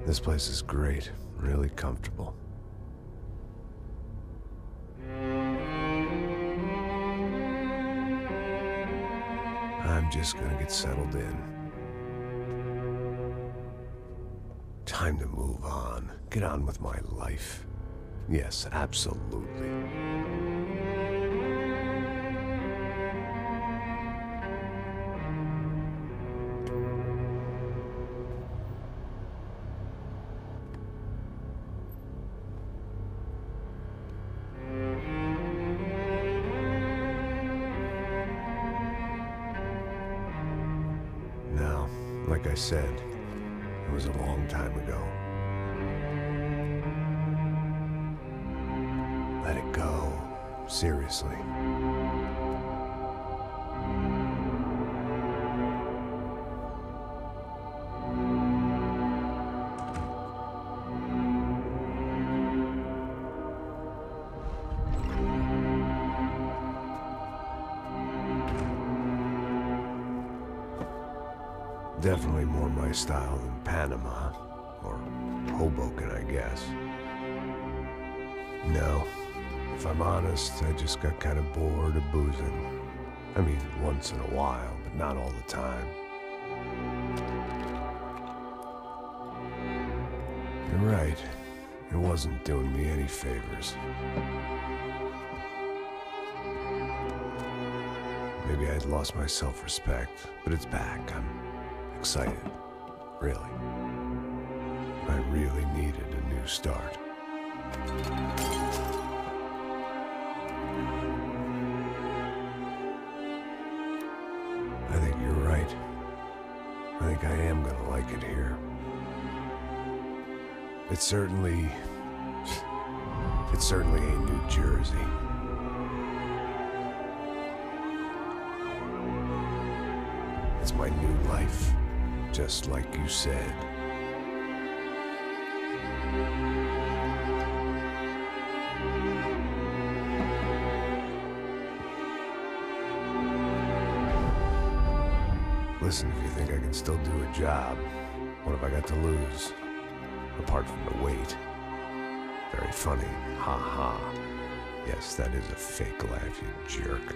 This place is great, really comfortable. I'm just gonna get settled in. Time to move on. Get on with my life. Yes, absolutely. Now, like I said, it was a long time ago. Let it go. Seriously. Definitely more my style than Panama, or Hoboken, I guess. No, if I'm honest, I just got kind of bored of boozing. I mean, once in a while, but not all the time. You're right, it wasn't doing me any favors. Maybe I'd lost my self-respect, but it's back. I'm excited, really. I really needed a new start. I think you're right. I think I am gonna like it here. It's certainly ain't New Jersey. It's my new life. Just like you said. Listen, if you think I can still do a job, what have I got to lose? Apart from the weight. Very funny. Ha ha. Yes, that is a fake laugh, you jerk.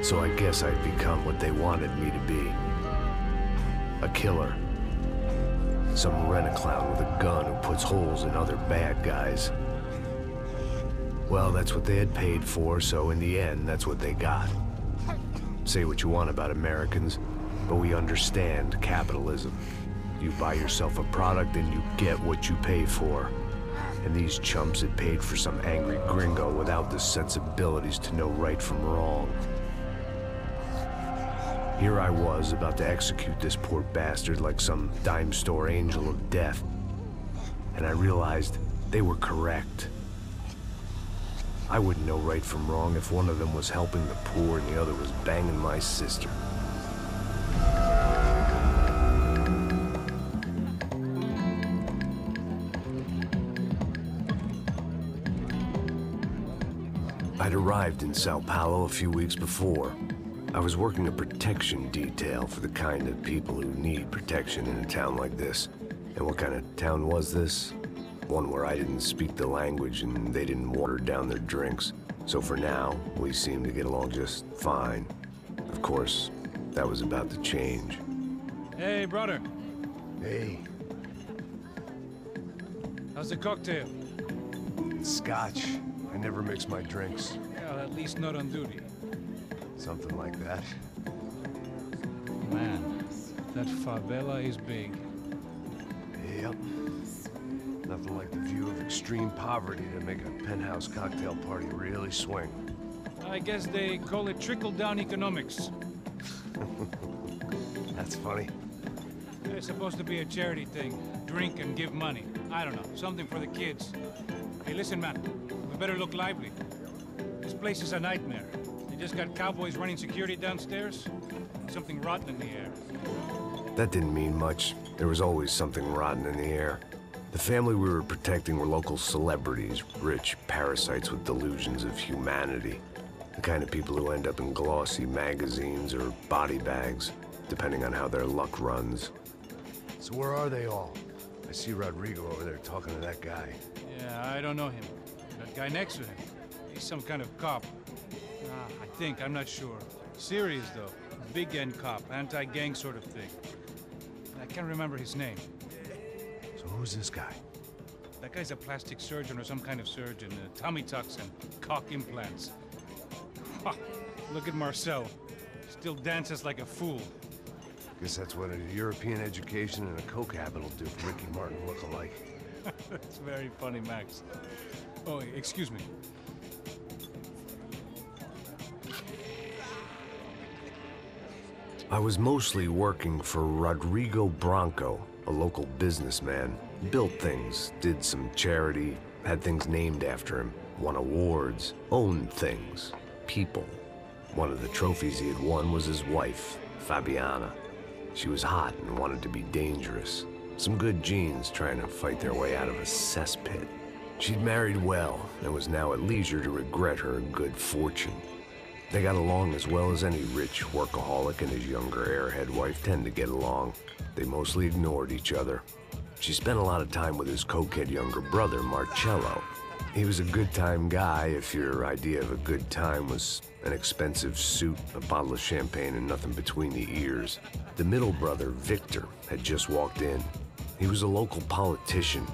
So I guess I'd become what they wanted me to be. A killer. Some rent-a-clown with a gun who puts holes in other bad guys. Well, that's what they had paid for, so in the end, that's what they got. Say what you want about Americans, but we understand capitalism. You buy yourself a product and you get what you pay for. And these chumps had paid for some angry gringo without the sensibilities to know right from wrong. Here I was, about to execute this poor bastard like some dime store angel of death. And I realized they were correct. I wouldn't know right from wrong if one of them was helping the poor and the other was banging my sister. I'd arrived in Sao Paulo a few weeks before. I was working a protection detail for the kind of people who need protection in a town like this. And what kind of town was this? One where I didn't speak the language and they didn't water down their drinks. So for now, we seemed to get along just fine. Of course, that was about to change. Hey, brother. Hey. How's the cocktail? Scotch. I never mix my drinks. Well, at least not on duty. Something like that. Man, that favela is big. Yep. Nothing like the view of extreme poverty to make a penthouse cocktail party really swing. I guess they call it trickle-down economics. That's funny. It's supposed to be a charity thing. Drink and give money. I don't know, something for the kids. Hey, listen, man. We better look lively. This place is a nightmare. They just got cowboys running security downstairs. Something rotten in the air. That didn't mean much. There was always something rotten in the air. The family we were protecting were local celebrities, rich parasites with delusions of humanity. The kind of people who end up in glossy magazines or body bags, depending on how their luck runs. So where are they all? I see Rodrigo over there talking to that guy. Yeah, I don't know him. That guy next to him. He's some kind of cop. I think, I'm not sure. Serious, though. Big end cop, anti-gang sort of thing. I can't remember his name. So who's this guy? That guy's a plastic surgeon or some kind of surgeon. Tummy tucks and cock implants. Ha! Look at Marcel. Still dances like a fool. Guess that's what a European education and a coke habit will do for Ricky Martin look-alike. That's very funny, Max. Oh, excuse me. I was mostly working for Rodrigo Branco, a local businessman. Built things, did some charity, had things named after him, won awards, owned things, people. One of the trophies he had won was his wife, Fabiana. She was hot and wanted to be dangerous. Some good genes trying to fight their way out of a cesspit. She'd married well and was now at leisure to regret her good fortune. They got along as well as any rich workaholic and his younger airhead wife tend to get along. They mostly ignored each other. She spent a lot of time with his cokehead younger brother, Marcello. He was a good-time guy if your idea of a good time was an expensive suit, a bottle of champagne, and nothing between the ears. The middle brother, Victor, had just walked in. He was a local politician.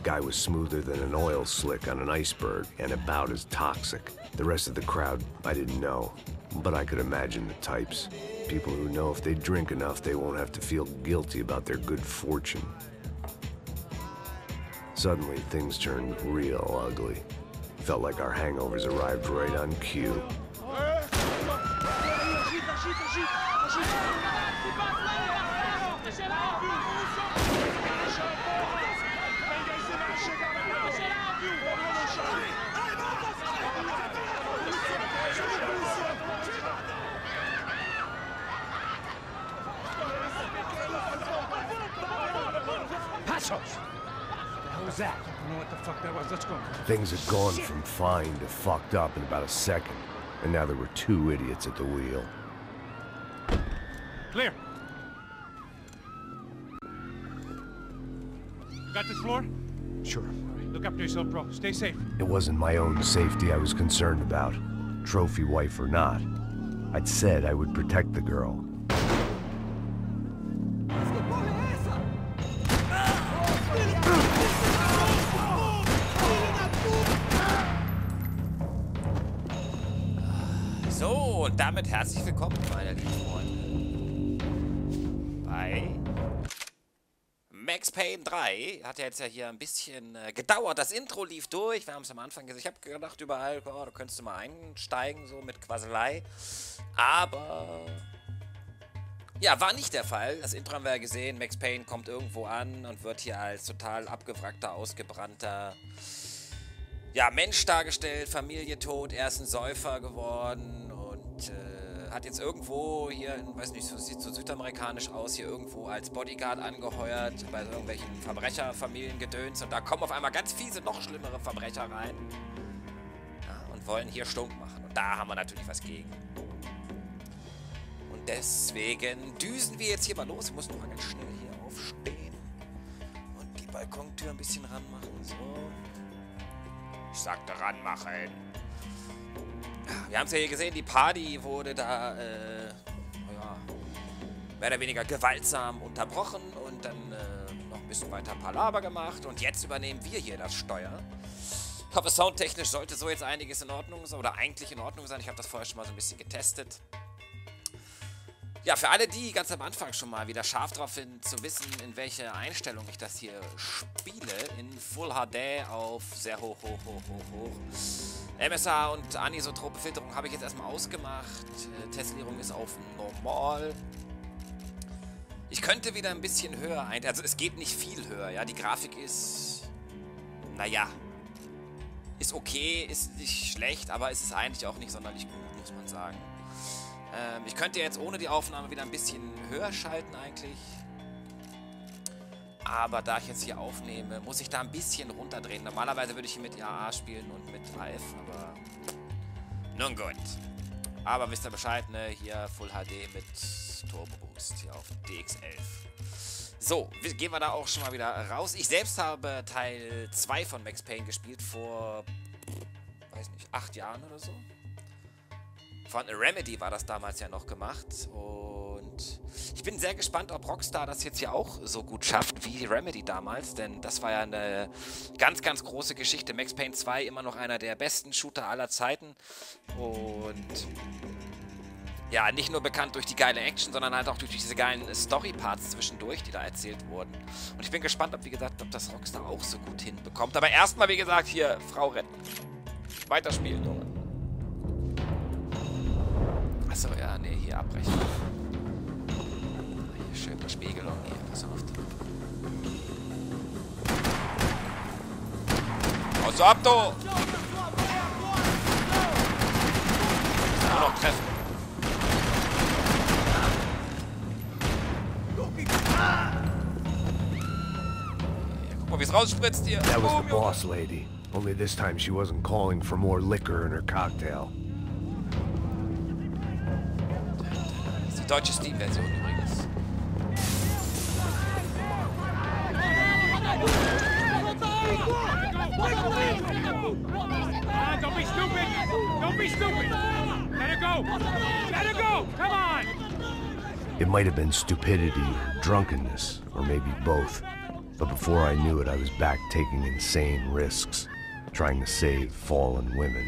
Guy was smoother than an oil slick on an iceberg and about as toxic. The rest of the crowd, I didn't know, but I could imagine the types. People who know if they drink enough, they won't have to feel guilty about their good fortune. Suddenly, things turned real ugly. Felt like our hangovers arrived right on cue. That? I don't know what the fuck that was. Let's go. Things had gone from fine to fucked up in about a second, and now there were two idiots at the wheel. Clear. You got this floor? Sure. Look after yourself, bro. Stay safe. It wasn't my own safety I was concerned about, trophy wife or not. I'd said I would protect the girl. So, und damit herzlich willkommen, meine lieben Freunde, bei Max Payne 3. Hat ja jetzt ja hier ein bisschen gedauert. Das Intro lief durch. Wir haben es am Anfang gesehen. Ich habe gedacht, überall, oh, da könntest du mal einsteigen, so mit Quaselei. Aber ja, war nicht der Fall. Das Intro haben wir ja gesehen. Max Payne kommt irgendwo an und wird hier als total abgewrackter, ausgebrannter Mensch dargestellt. Familie tot, er ist ein Säufer geworden und hat jetzt irgendwo hier, weiß nicht, sieht so südamerikanisch aus, hier irgendwo als Bodyguard angeheuert bei so irgendwelchen Verbrecherfamilien gedöns und da kommen auf einmal ganz fiese, noch schlimmere Verbrecher rein. Ja, und wollen hier stunk machen. Und da haben wir natürlich was gegen. Und deswegen düsen wir jetzt hier mal los. Ich muss noch mal ganz schnell hier aufstehen. Und die Balkontür ein bisschen ranmachen. So. Ich sagte ranmachen. Wir haben es ja hier gesehen, die Party wurde da, ja, mehr oder weniger gewaltsam unterbrochen und dann noch ein bisschen weiter Palaver gemacht. Und jetzt übernehmen wir hier das Steuer. Ich hoffe, soundtechnisch sollte so jetzt einiges in Ordnung sein, oder eigentlich in Ordnung sein. Ich habe das vorher schon mal so ein bisschen getestet. Ja, für alle, die ganz am Anfang schon mal wieder scharf drauf sind, zu wissen, in welche Einstellung ich das hier spiele, in Full HD auf sehr hoch. MSA und anisotrope Filterung habe ich jetzt erstmal ausgemacht. Testierung ist auf normal. Ich könnte wieder ein bisschen höher also es geht nicht viel höher, ja. Die Grafik ist, naja, ist okay, ist nicht schlecht, aber es ist eigentlich auch nicht sonderlich gut, muss man sagen. Ich könnte jetzt ohne die Aufnahme wieder ein bisschen höher schalten eigentlich. Aber da ich jetzt hier aufnehme, muss ich da ein bisschen runterdrehen. Normalerweise würde ich hier mit IAA spielen und mit Live, aber nun gut. Aber wisst ihr Bescheid, ne? Hier Full HD mit Turbo Boost hier auf DX11. So, gehen wir da auch schon mal wieder raus. Ich selbst habe Teil 2 von Max Payne gespielt vor, weiß nicht, 8 Jahren oder so. Von Remedy war das damals ja noch gemacht. Und ich bin sehr gespannt, ob Rockstar das jetzt hier auch so gut schafft wie Remedy damals. Denn das war ja eine ganz, ganz große Geschichte. Max Payne 2 immer noch einer der besten Shooter aller Zeiten. Und ja, nicht nur bekannt durch die geile Action, sondern halt auch durch diese geilen Story-Parts zwischendurch, die da erzählt wurden. Und ich bin gespannt, ob, wie gesagt, ob das Rockstar auch so gut hinbekommt. Aber erstmal, wie gesagt, hier, Frau retten. Weiterspielen, Junge. Achso, ja, nee, hier abbrechen. Hier schön Bespiegelung, hier, pass auf. Aus ab, du! Nur noch treffen. Hier, guck mal, wie es rausspritzt hier. That was the boss lady. Only this time she wasn't calling for more liquor in her cocktail. Deutsche Steam-Version übrigens. Don't be stupid! Don't be stupid! Let her go! Let her go! Come on! It might have been stupidity, drunkenness, or maybe both. But before I knew it, I was back taking insane risks, trying to save fallen women.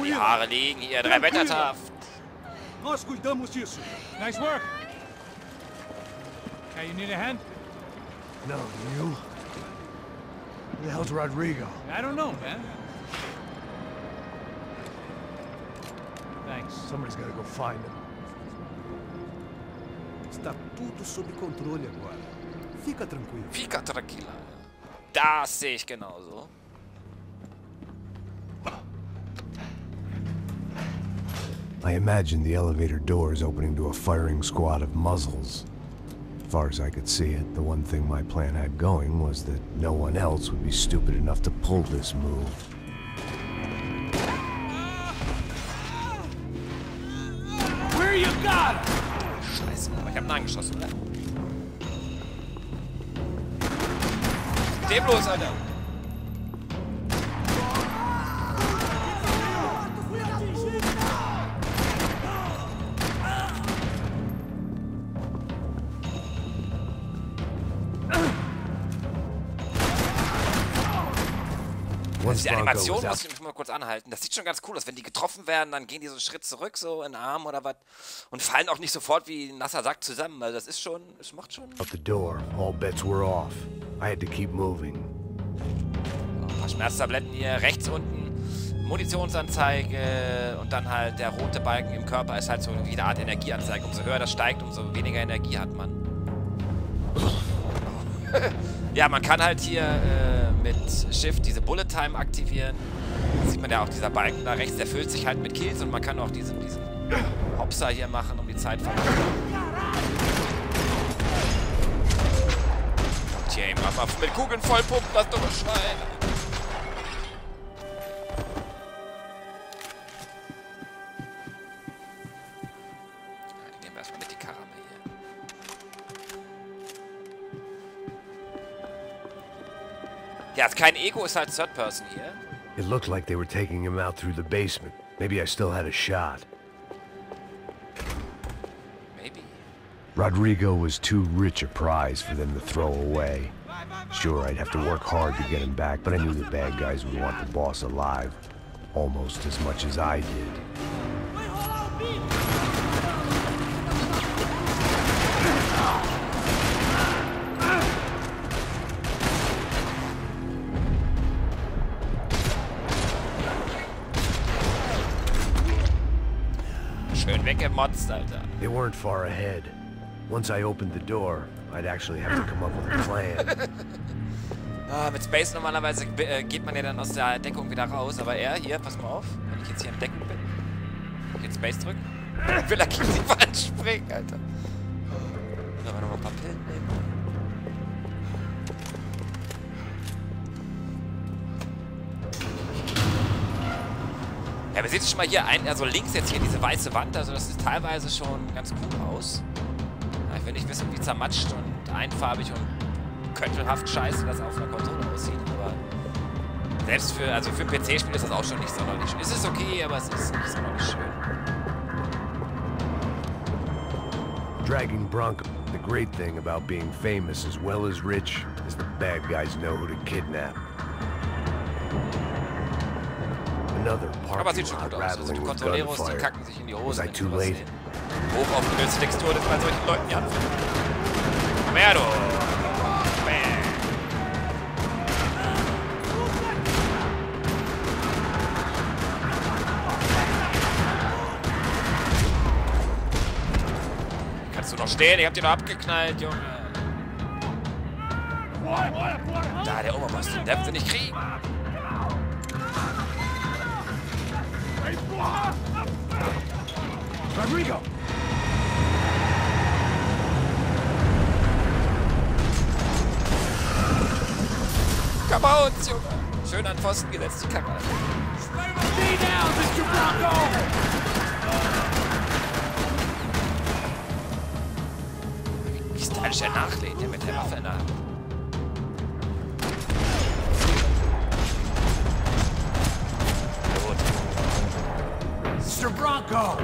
Die Haare liegen hier, 3 Wettertaft. Nós cuidamos disso. Nice work. Okay, you need a hand? No, you? Who the hell's Rodrigo? I don't know, man. Thanks. Somebody's gotta go find him. Está tudo sob controle agora. Fica tranquilo. Fica tranquila. Das sehe ich genauso. I imagined the elevator doors opening to a firing squad of muzzles. As far as I could see it, the one thing my plan had going was that no one else would be stupid enough to pull this move. Where you got? Scheiße, aber ich hab ihn angeschossen, oder? Dem los, Alter! Die Animation muss ich mal kurz anhalten. Das sieht schon ganz cool aus. Wenn die getroffen werden, dann gehen die so einen Schritt zurück, so in den Arm oder was. Und fallen auch nicht sofort wie ein nasser Sack zusammen. Also das ist schon, es macht schon... Out the door, all bets were off. I had to keep moving. Ein paar Schmerztabletten hier, rechts unten, Munitionsanzeige und dann halt der rote Balken im Körper ist halt so wie eine Art Energieanzeige. Umso höher das steigt, umso weniger Energie hat man. Ja, man kann halt hier mit Shift diese Bullet Time aktivieren. Da sieht man ja auch, dieser Balken da rechts, der füllt sich halt mit Kills und man kann auch diesen Hopser hier machen, um die Zeit verlängern. Und hier eben mal mit Kugeln vollpumpen, das dumme Schwein. Ich nehme erstmal mit die Karre hier. Ja, ist kein Ego, ist halt Third Person hier. It looked like they were taking him out through the basement. Maybe I still had a shot. Maybe. Rodrigo was too rich a prize for them to throw away. Sure, I'd have to work hard to get him back, but I knew the bad guys would want the boss alive. Almost as much as I did. Schön weggemotzt, Alter. They weren't far ahead. Once I opened the door, I'd actually have to come up with a plan. Mit Space normalerweise geht man ja dann aus der Deckung wieder raus, aber hier, pass mal auf, wenn ich jetzt hier in Deckung bin, jetzt Space drücken, will er gegen die Wand springen, Alter. Sollen wir noch mal ein paar Pillen nehmen? Ja, wir sehen schon mal hier also links jetzt hier diese weiße Wand, also das sieht teilweise schon ganz cool aus. Ja, ich will nicht wissen, wie zermatscht und einfarbig und köttelhaft scheiße das auf einer Konsole aussieht, aber selbst für ein PC-Spiel ist das auch schon nicht sonderlich schön. Es ist okay, aber es ist nicht sonderlich schön. Dragging Bronco. The great thing about being famous as well as rich is the bad guys know who to kidnap. Another Aber parking sieht schon lot gut aus. Also die rattling with Controleros, die gunfire. kacken sich in die Was Hose, I wenn too die was late? sehen. Hochaufgelöste Textur, das bei solchen Leuten ja anfällt. Komm her, du! Bäh. Kannst du noch stehen? Ich hab den noch abgeknallt, Junge. Da, der Oberboss, den darfst du nicht kriegen. Rodrigo! Kabauz, Junge! Schön an Pfosten gesetzt, die Kacke. Wie stylisch er nachlädt, ja, mit der Waffe in der Hand. Mr. Bronco!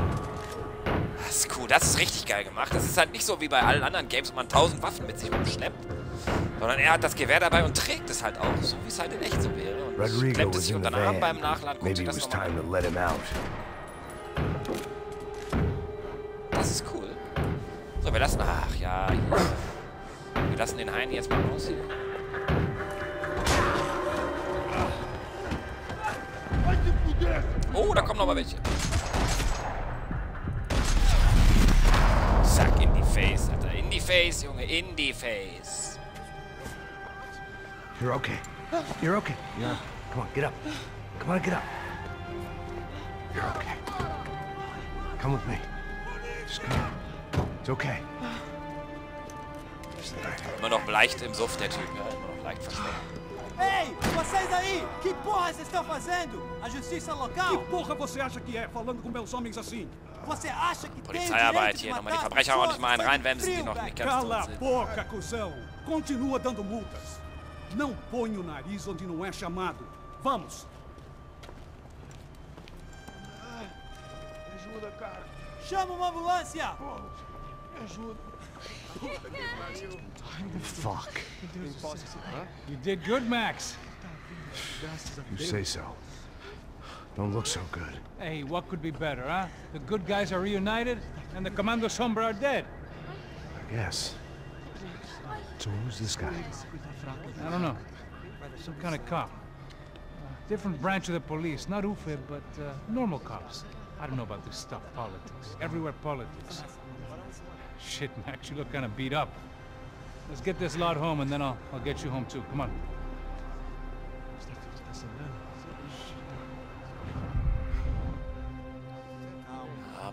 Das ist cool, das ist richtig geil gemacht. Das ist halt nicht so wie bei allen anderen Games, wo man 1000 Waffen mit sich rumschleppt. Sondern er hat das Gewehr dabei und trägt es halt auch, so wie es halt in echt so wäre. Und Rodrigo klemmt es was sich in unter the den Arm beim van. Nachladen. Guckt Maybe sich it das was nochmal time an. to let him out. Das ist cool. So, wir lassen... Ach ja, hier. Wir lassen den Heini jetzt mal raus hier. Oh, da kommen noch mal welche. Zack, in die Face, Alter. In die Face, Junge. In die Face. You're okay. You're okay. Yeah. Come on, get up. Come on, get up. You're okay. Come with me. Just come on. It's okay. Immer noch leicht im Suff, der Typ. Ja, immer noch leicht verschwunden. Ei, vocês aí! Que porra vocês estão fazendo? A justiça local? Que porra você acha que é, falando com meus homens assim? Você acha que tem o Polizeiarbeit direito de hier, nochmal die matar Verbrecher ordentlich mal einen pessoas? reinwemsen, die noch nicht ganz Cala tot a sind. boca, cuzão! Continua dando multas. Não põe o nariz onde não é chamado. Vamos! Ajuda, cara. Chama uma ambulância! Me ajuda. Fuck. You did good, Max. You say so. Don't look so good. Hey, what could be better, huh? The good guys are reunited, and the Commando Sombra are dead. I guess. So who's this guy? I don't know. Some kind of cop. Different branch of the police. Not UFE, but normal cops. I don't know about this stuff, politics. Everywhere politics. Shit, Max, you look kind of beat up. Let's get this lot home, and then I'll get you home too. Come on.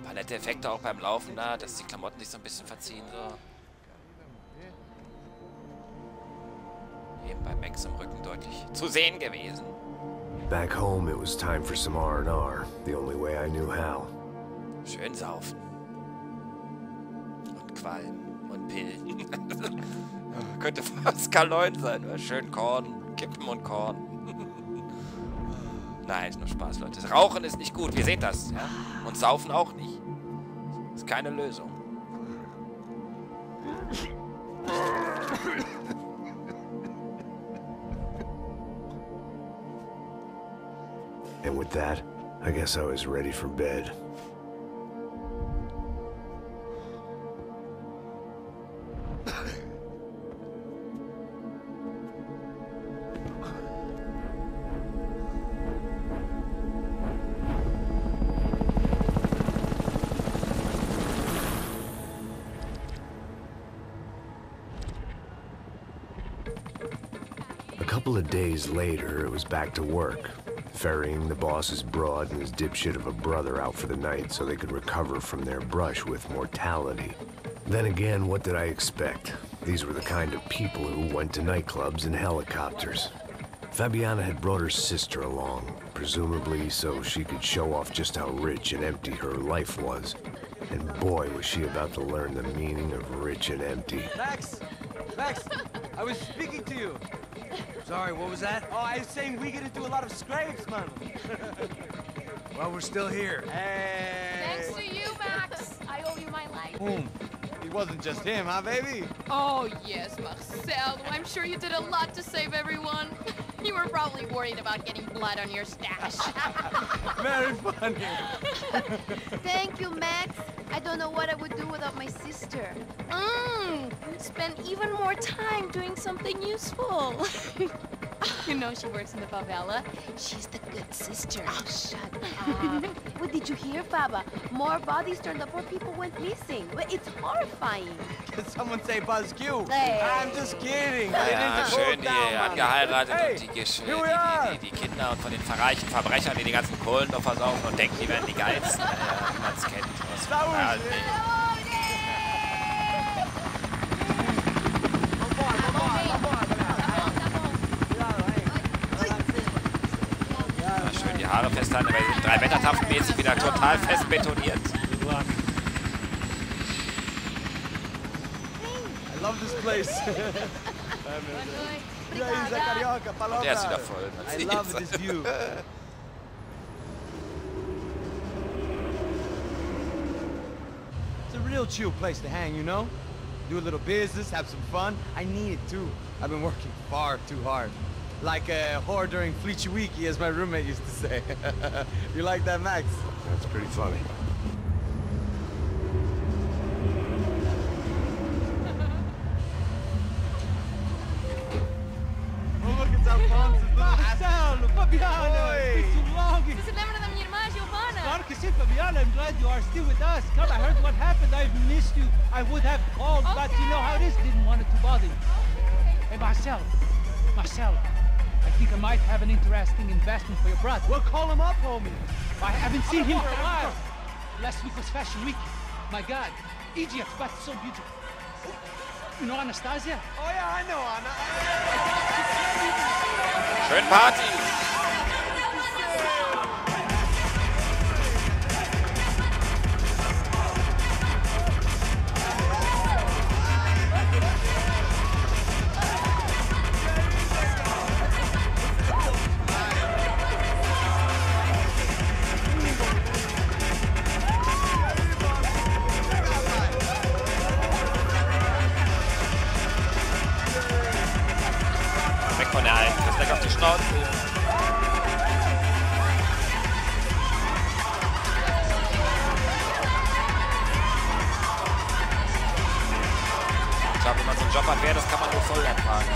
Paar nette Effekte auch beim Laufen da, dass die Klamotten sich so ein bisschen verziehen. So. Eben bei Max im Rücken deutlich zu sehen gewesen. Back home, it was time for some R&R, the only way I knew how. Schön saufen. Und Qualm und Pillen. Könnte fast Kaloin sein, oder? Schön Korn, Kippen und Korn. Nein, ist nur Spaß, Leute. Das Rauchen ist nicht gut, wir sehen das, ja? Und Saufen auch nicht. Ist keine Lösung. And with that, I guess I was ready for bed. A couple of days later, it was back to work, ferrying the boss's broad and his dipshit of a brother out for the night so they could recover from their brush with mortality. Then again, what did I expect? These were the kind of people who went to nightclubs in helicopters. Fabiana had brought her sister along, presumably so she could show off just how rich and empty her life was. And boy, was she about to learn the meaning of rich and empty. Max! Max! I was speaking to you. Sorry, what was that? Oh, I was saying we get into a lot of scrapes, man. Well, we're still here. Hey! Thanks to you, Max. I owe you my life. Boom. It wasn't just him, huh, baby? Oh, yes, Marcel. I'm sure you did a lot to save everyone. You were probably worried about getting blood on your stash. Very funny. Thank you, Max. I don't know what I would do without my sister. Spend even more time doing something useful. You know she works in the favela. She's the good sister. Oh, shut up. What did you hear, Baba? More bodies turned up where people went missing. But it's horrifying. Did someone say Buzz Q? Hey. I'm just kidding. Ja, schön die angeheiratet Hey, und die here we Kinder und von den verreichen Verbrechern, die ganzen Kohlen noch versaufen und denken, die wären die geilsten. Wie man es kennt. Schön die Haare festhalten, weil sie sind 3 Meter taftmäßig wieder total fest betoniert. I love this place. Der ist wieder voll. I love this view. It's a real chill place to hang, you know? Do a little business, have some fun. I need it too. I've been working far too hard. Like a whore during Fleechy Weeky, as my roommate used to say. You like that, Max? That's pretty funny. Oh, look, it's Alfonso's little Marcelo, Fabiana, Oi. it's been too long. Você lembra da minha irmã, Giovanna? Claro que sim, Fabiana. I'm glad you are still with us. Come, I heard what happened. I've missed you. I would have called, but you know how it is. Didn't want it to bother you. Hey, Marcel, I think I might have an interesting investment for your brother. Well, call him up, homie. I haven't seen him for a while. Last week was Fashion Week. My God, Egypt, but so beautiful. You know Anastasia? Oh, yeah, I know, Anna. Schön Party! Weg von der Alten, das gleich auf die Schnauze. Ich glaube, wenn man so einen Job hat, das kann man nur voll ertragen.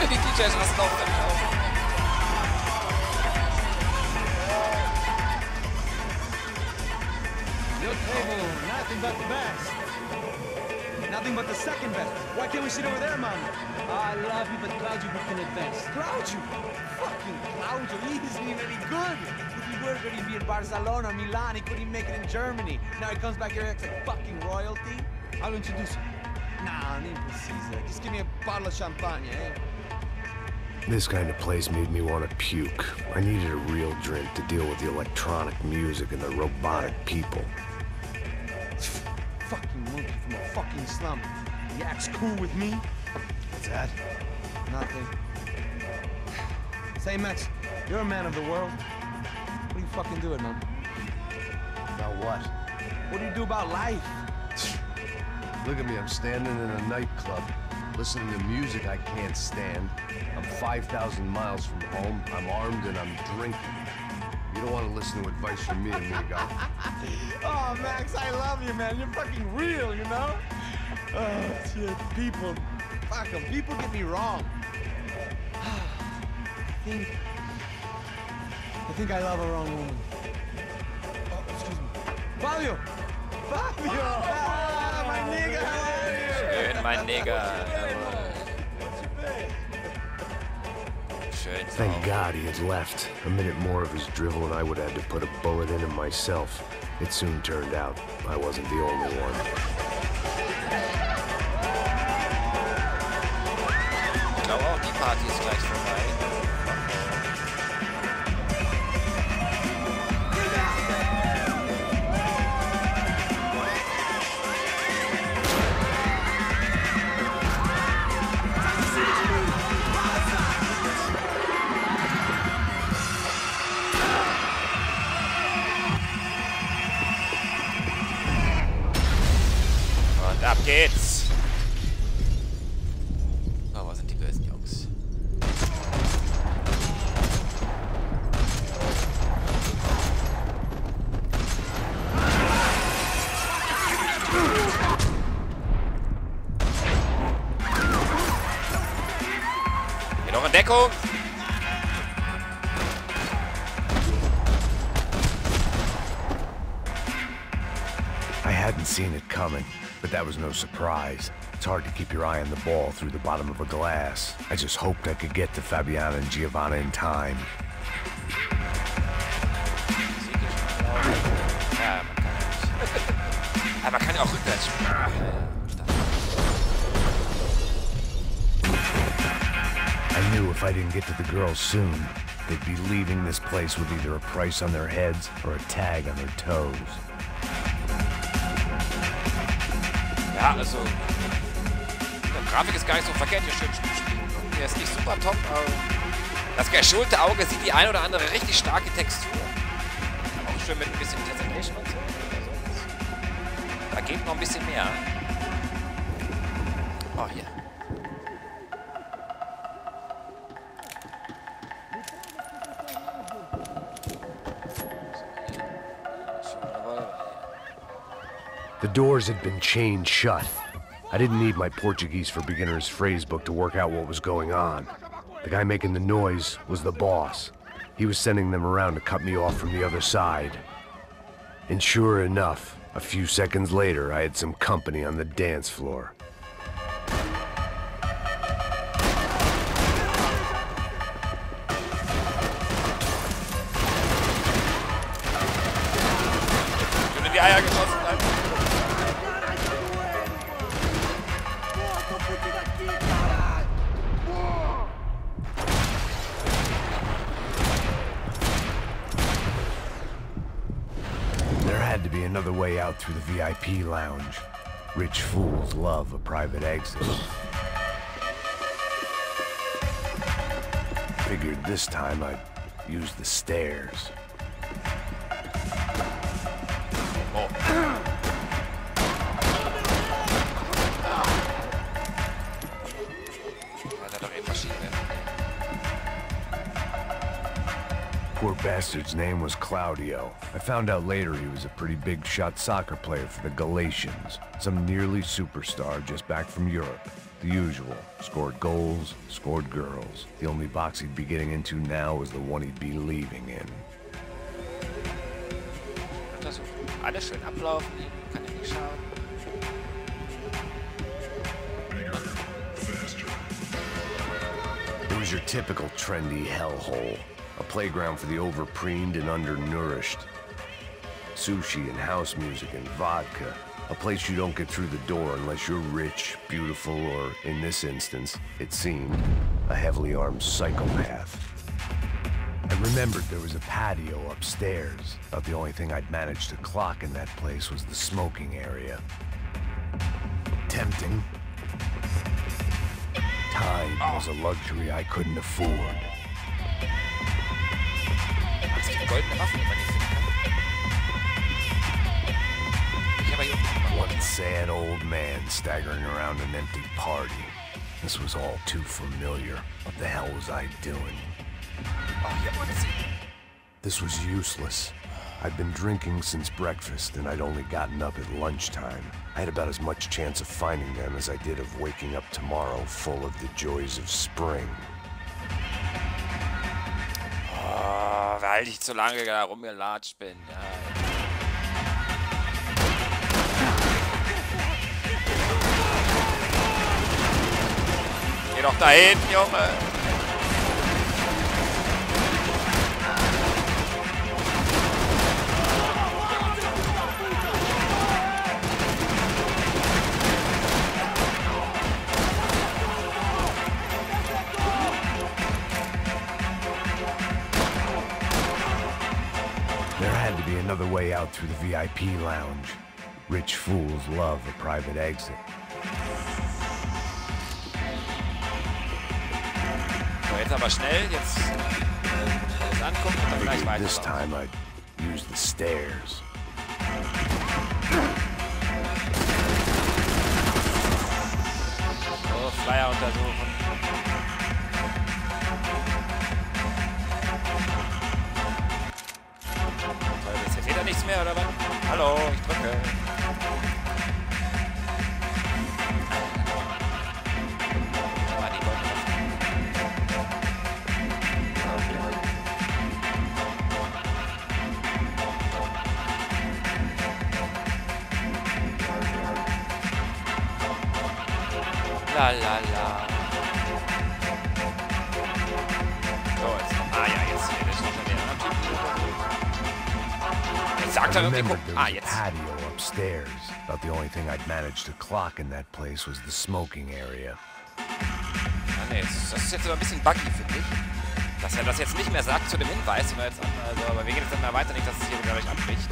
Die DJs rasten auch völlig auf. Your table, nothing but the best. nothing but the second best. Why can't we sit over there, man? I love you, but Claudio booked in advance. Claudio? Fucking Claudio, he isn't even any good. If he were good, he'd be in Barcelona, Milan, he couldn't even make it in Germany. Now he comes back here acts like fucking royalty. I'll introduce you. Nah, nem precisa. Just give me a bottle of champagne, eh? This kind of place made me want to puke. I needed a real drink to deal with the electronic music and the robotic people. Fucking monkey from a fucking slum. He acts cool with me. What's that? Nothing. Say, Max, you're a man of the world. What do you fucking do it, man? About what? What do you do about life? Look at me, I'm standing in a nightclub, listening to music I can't stand. I'm 5,000 miles from home, I'm armed and I'm drinking. You don't want to listen to advice from me, amigo. Oh, Max, I love you, man. You're fucking real, you know? Oh, shit. People, fuck them. People get me wrong. I think I love a wrong woman. Oh, excuse me. Fabio! Fabio! Ah, my nigga, how are you? Schön, mein Nigger. Schön. Thank God he had left. A minute more of his drivel and I would have had to put a bullet in him myself. It soon turned out I wasn't the only one. Ich glaube auch, die Party ist gleich vorbei. Ab geht's! Oh, wo sind die bösen Jungs? Hier noch in Deckung! I hadn't seen it coming. But that was no surprise. It's hard to keep your eye on the ball through the bottom of a glass. I just hoped I could get to Fabiana and Giovanna in time. Ja, man kann ja auch rückwärts. I knew if I didn't get to the girls soon, they'd be leaving this place with either a price on their heads or a tag on their toes. Ja, also, die Grafik ist gar nicht so verkehrt, hier schön spielen. Der ist nicht super top, aber das geschulte Auge sieht die ein oder andere richtig starke Textur. Auch schön mit ein bisschen Presentation und so. Also, da geht noch ein bisschen mehr. Oh, hier. The doors had been chained shut. I didn't need my Portuguese for Beginners phrase book to work out what was going on. The guy making the noise was the boss. He was sending them around to cut me off from the other side. And sure enough, a few seconds later, I had some company on the dance floor. Schön in die Eier geschossen, Alter. Had to be another way out through the VIP lounge. Rich fools love a private exit. Figured this time I'd use the stairs. Oh. Poor bastard's name was Claudio. I found out later he was a pretty big shot soccer player for the Galatians. Some nearly superstar just back from Europe. The usual. Scored goals, scored girls. The only box he'd be getting into now was the one he'd be leaving in. Alles schön ablaufen, kann ja nicht schaden. typical trendy hellhole. A playground for the overpreened and undernourished. Sushi and house music and vodka. A place you don't get through the door unless you're rich, beautiful, or, in this instance, it seemed, a heavily armed psychopath. I remembered there was a patio upstairs. About the only thing I'd managed to clock in that place was the smoking area. Tempting. Time was a luxury I couldn't afford. Es gibt goldene Waffen, die man nicht finden kann. Ich habe hier unten One sad old man staggering around an empty party. This was all too familiar. What the hell was I doing? Oh, hier unten ist sie. This was useless. I'd been drinking since breakfast, and I'd only gotten up at lunchtime. I had about as much chance of finding them as I did of waking up tomorrow full of the joys of spring. Oh, weil ich zu lange da rumgelatscht bin. Ja. Geh doch dahin, Junge! Another way out through the VIP lounge. Rich fools love a private exit. So, jetzt aber schnell, jetzt angucken und dann gleich weiter. This time I'd use the stairs. So, Flyer untersuchen. Nichts mehr, oder was? Hallo, ich drücke. La la la. So, jetzt. Ah ja, jetzt hier. Das ist noch der andere Typ. I remembered there was a patio upstairs. About the only thing I'd managed to clock in that place was the smoking area. Ah, nee, das ist jetzt aber ein bisschen buggy, finde ich. Dass er das jetzt nicht mehr sagt zu dem Hinweis, sondern jetzt, also, aber wir gehen jetzt dann mal weiter, nicht, dass es hier gleich abbricht.